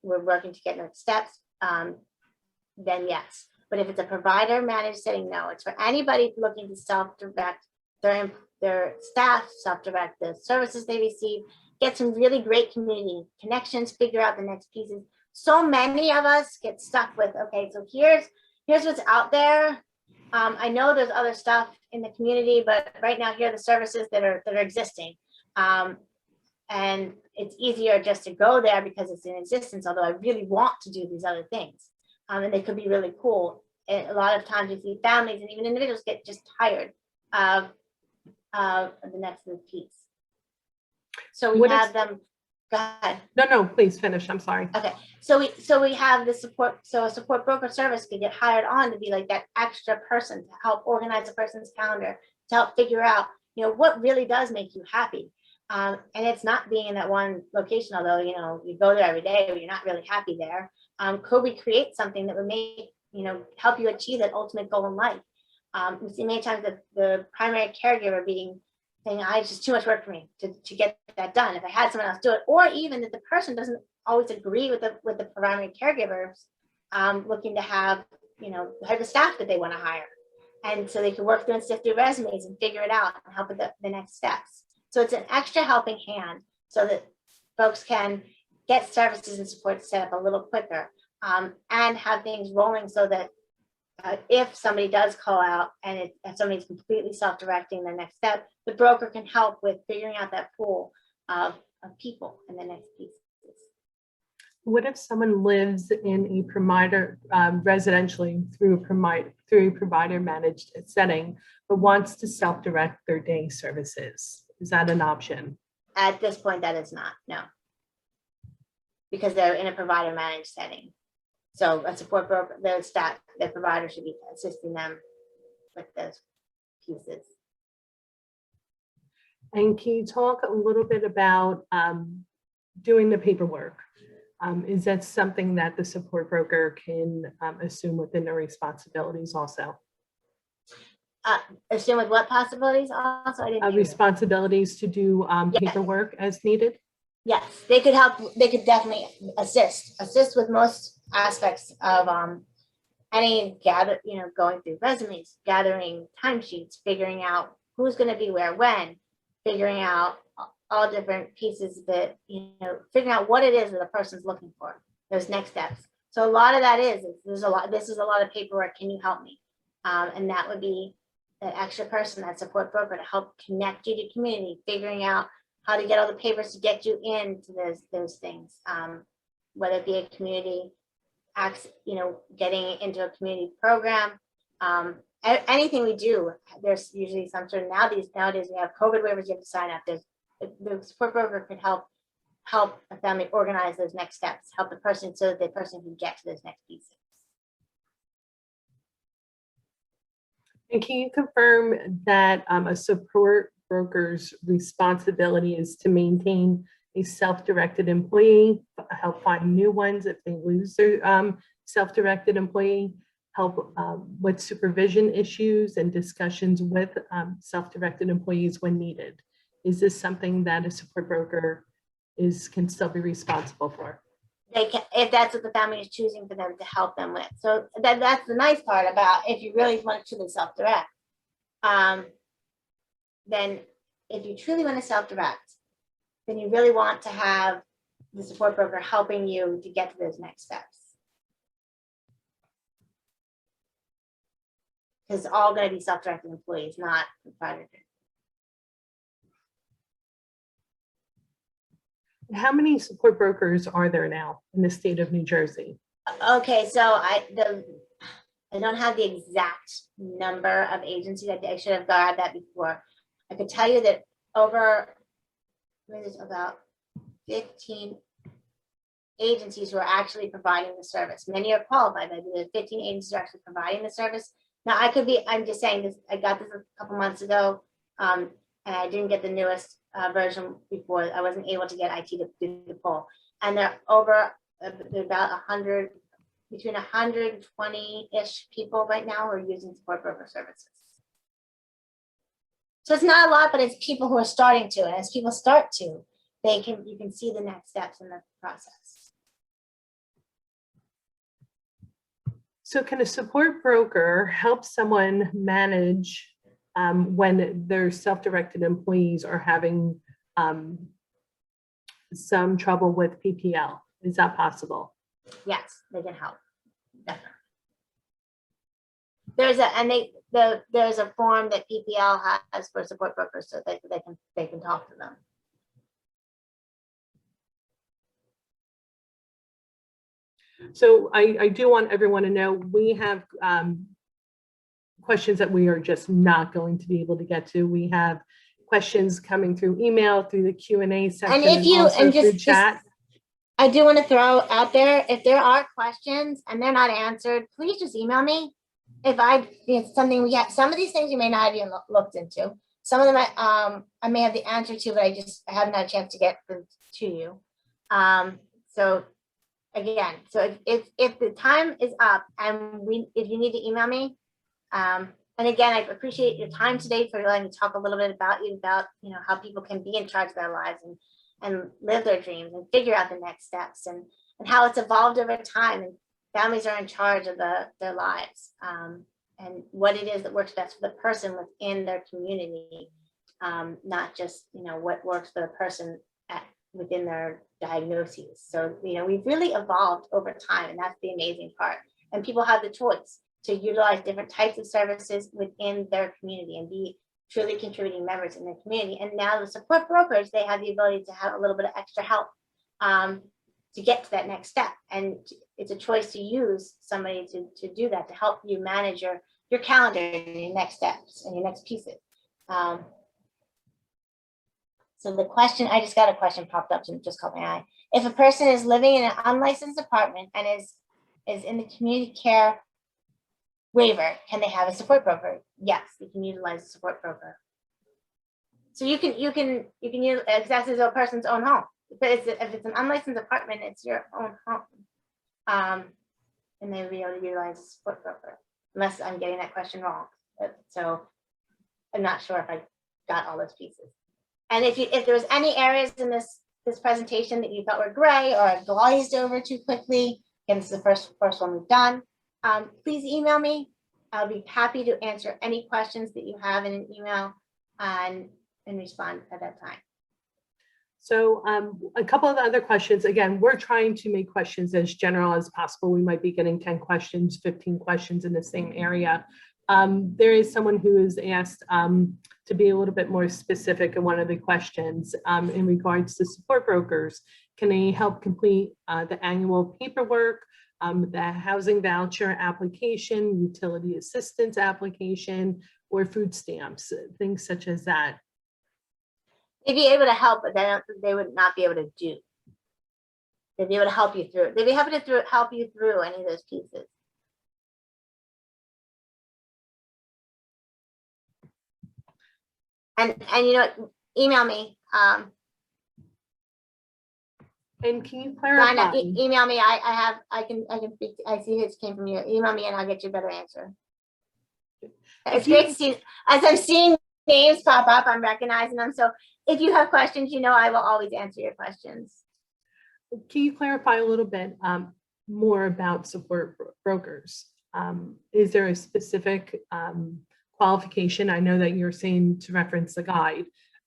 we're working to get next steps, then yes. But if it's a provider managed setting, no. It's for anybody looking to self-direct their staff, self-direct the services they receive, get some really great community connections, figure out the next pieces. So many of us get stuck with, okay, so here's what's out there. I know there's other stuff in the community, but right now here are the services that are existing. And it's easier just to go there because it's in existence, although I really want to do these other things. And they could be really cool. And a lot of times you see families and even individuals get just tired of the next piece. So we have them. Go ahead. No, please finish. I'm sorry. Okay. So we have the support. So a support broker service could get hired on to be like that extra person to help organize a person's calendar, to help figure out, what really does make you happy. And it's not being in that one location, although, you go there every day, but you're not really happy there. Could we create something that would make, help you achieve that ultimate goal in life? We see many times that the primary caregiver saying, it's just too much work for me to get that done. If I had someone else do it, or even that the person doesn't always agree with the primary caregivers, looking to have, the type of staff that they want to hire. And so they can work through and sift through resumes and figure it out and help with the next steps. So it's an extra helping hand so that folks can get services and support set up a little quicker, and have things rolling so that if somebody does call out and somebody's completely self-directing the next step, the broker can help with figuring out that pool of people in the next pieces. What if someone lives in a provider residentially through a provider managed setting, but wants to self-direct their day services? Is that an option? At this point, that is not, no. because they're in a provider managed setting. So a support broker, the provider should be assisting them with those pieces. And can you talk a little bit about doing the paperwork? Is that something that the support broker can assume within their responsibilities also? Assume with what possibilities also? I didn't hear you. Responsibilities to do Yes. paperwork as needed? Yes, they could help. They could definitely assist with most aspects of any going through resumes, gathering timesheets, figuring out who's going to be where when, figuring out all different pieces that, figuring out what it is that a person's looking for, those next steps. So a lot of that this is a lot of paperwork. Can you help me? And that would be that extra person, that support broker, to help connect you to community, figuring out how to get all the papers to get you into those things, whether it be a community, getting into a community program, anything we do. There's usually some sort of nowadays we have COVID waivers you have to sign up. The support broker could help a family organize those next steps, help the person so that the person can get to those next pieces. And can you confirm that a support broker's responsibility is to maintain a self-directed employee, help find new ones if they lose their self-directed employee, help with supervision issues and discussions with self-directed employees when needed? Is this something that a support broker can still be responsible for? They can, if that's what the family is choosing for them to help them with. So that's the nice part about if you really want to truly self-direct. Then if you truly want to self-direct, then you really want to have the support broker helping you to get to those next steps. Because it's all going to be self-directed employees, not proprietary. How many support brokers are there now in the state of New Jersey? Okay, so I don't have the exact number of agencies. I should have got that before. I could tell you that there's about 15 agencies who are actually providing the service. Many are qualified, but the 15 agencies are actually providing the service. Now I'm just saying this, I got this a couple months ago, and I didn't get the newest version before. I wasn't able to get IT to do the poll. And they're about 100, between 120-ish people right now who are using support broker services. So it's not a lot, but it's people who are starting to, and as people start to, you can see the next steps in the process. So can a support broker help someone manage when their self-directed employees are having some trouble with PPL? Is that possible? Yes, they can help. Definitely. There's a form that PPL has for support brokers so that they can talk to them. So I do want everyone to know we have questions that we are just not going to be able to get to. We have questions coming through email, through the Q&A section, and through chat. I do want to throw out there, if there are questions and they're not answered, please just email me. If it's something some of these things you may not have even looked into. Some of them I may have the answer to, but I haven't had a chance to get them to you. So again, so if the time is up and if you need to email me, and again, I appreciate your time today for letting me talk a little bit about how people can be in charge of their lives and live their dreams and figure out the next steps and how it's evolved over time, and families are in charge of their lives, and what it is that works best for the person within their community, not just what works for the person within their diagnoses. So we've really evolved over time, and that's the amazing part. And people have the choice to utilize different types of services within their community and be truly contributing members in their community. And now the support brokers, they have the ability to have a little bit of extra help to get to that next step. And it's a choice to use somebody to do that, to help you manage your calendar and your next steps and your next pieces. So So the question, I just got a question popped up and just caught my eye. If a person is living in an unlicensed apartment and is in the community care waiver, can they have a support broker? Yes, you can utilize a support broker. So you can use access as a person's own home. If it's an unlicensed apartment, it's your own home. And they would be able to utilize a support broker, unless I'm getting that question wrong. So I'm not sure if I got all those pieces. And if there was any areas in this presentation that you thought were gray or I glazed over too quickly, again, this is the first one we've done, please email me. I'll be happy to answer any questions that you have in an email and respond at that time. So a couple of the other questions, again, we're trying to make questions as general as possible. We might be getting 10 questions, 15 questions in the same area. There is someone who has asked to be a little bit more specific in one of the questions in regards to support brokers. Can they help complete the annual paperwork, the housing voucher application, utility assistance application, or food stamps, things such as that? They'd be able to help, but they would not be able to do. They'd be able to help you through. They'd be happy to help you through any of those pieces. And you know, email me. And can you clarify? Email me. I can speak. I see his came from you. Email me and I'll get you a better answer. It's great to see. As I'm seeing names pop up, I'm recognizing them. So if you have questions, you know, I will always answer your questions. Can you clarify a little bit more about support brokers? Is there a specific qualification? I know that you're saying to reference the guide,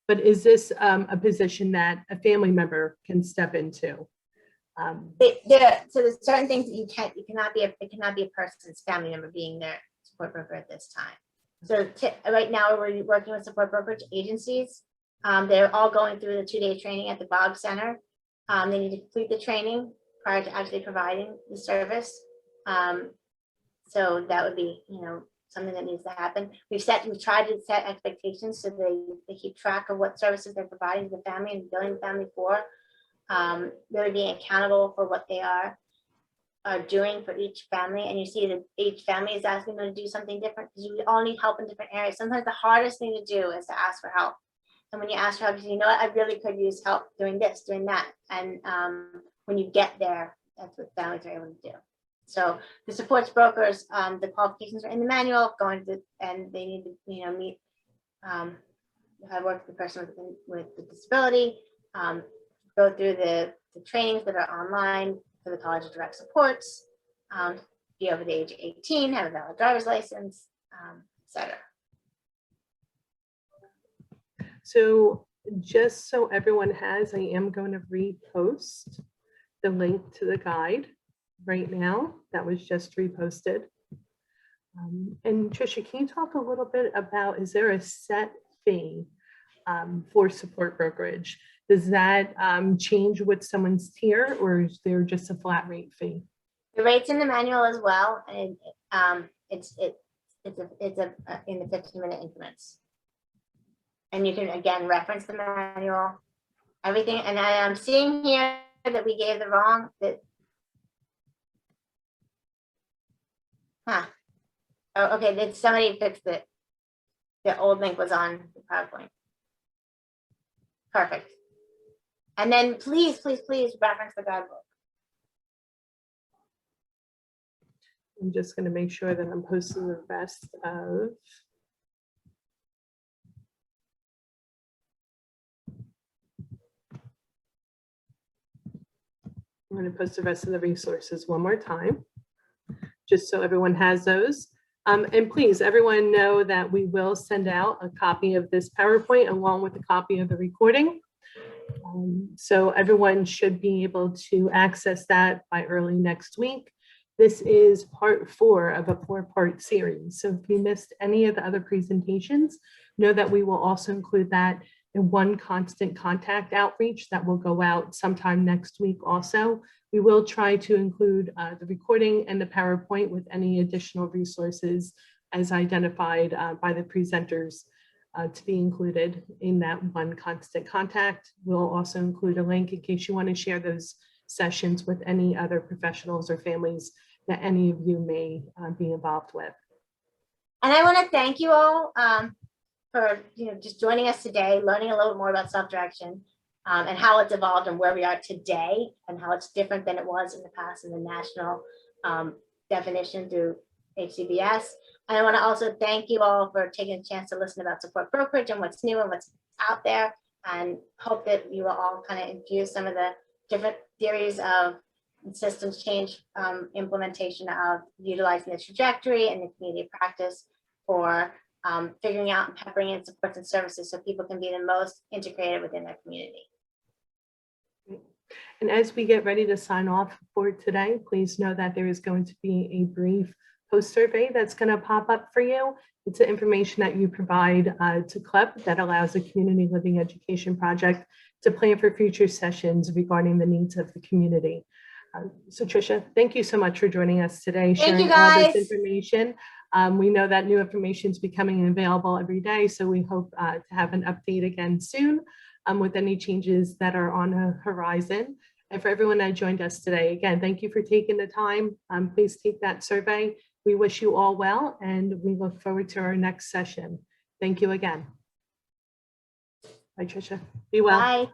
but is this a position that a family member can step into? So there's certain things that it cannot be a person's family member being their support broker at this time. So right now we're working with support brokerage agencies. They're all going through the 2-day training at the Bog Center. They need to complete the training prior to actually providing the service. So that would be, you know, something that needs to happen. We've tried to set expectations so they keep track of what services they're providing to the family and billing the family for. Really being accountable for what they are doing for each family. And you see that each family is asking them to do something different because we all need help in different areas. Sometimes the hardest thing to do is to ask for help. And when you ask for help, you say, you know what, I really could use help doing this, doing that. And when you get there, that's what families are able to do. So the supports brokers, the qualifications are in the manual, and they need to, you know, meet. I work with the person with the disability, go through the trainings that are online for the College of Direct Supports, be over the age of 18, have a valid driver's license, etc. So just so everyone has, I am going to repost the link to the guide right now. That was just reposted. And Tricia, can you talk a little bit about, is there a set fee for support brokerage? Does that change with someone's tier, or is there just a flat rate fee? The rate's in the manual as well, and it's in the 15-minute increments. And you can again reference the manual, everything. And I'm seeing here that we gave the wrong Oh, okay, somebody fixed it. The old link was on the PowerPoint. Perfect. And then please reference the guidebook. I'm just going to make sure that I'm posting the rest of. I'm going to post the rest of the resources one more time, just so everyone has those. And please, everyone know that we will send out a copy of this PowerPoint along with a copy of the recording. So everyone should be able to access that by early next week. This is part 4 of a 4-part series. So if you missed any of the other presentations, know that we will also include that in one constant contact outreach that will go out sometime next week also. We will try to include the recording and the PowerPoint with any additional resources as identified by the presenters to be included in that one constant contact. We'll also include a link in case you want to share those sessions with any other professionals or families that any of you may be involved with. And I want to thank you all for just joining us today, learning a little more about self-direction and how it's evolved and where we are today and how it's different than it was in the past in the national definition through HCBS. And I want to also thank you all for taking a chance to listen about support brokerage and what's new and what's out there, and hope that you will all kind of infuse some of the different theories of systems change implementation of utilizing the trajectory and the community practice for figuring out and peppering in supports and services so people can be the most integrated within their community. And as we get ready to sign off for today, please know that there is going to be a brief post survey that's going to pop up for you. It's the information that you provide to CLEP that allows the Community Living Education Project to plan for future sessions regarding the needs of the community. So Tricia, thank you so much for joining us today, sharing all this information. We know that new information is becoming available every day, so we hope to have an update again soon with any changes that are on the horizon. And for everyone that joined us today, again, thank you for taking the time. Please take that survey. We wish you all well, and we look forward to our next session. Thank you again. Bye, Tricia. Be well. Bye.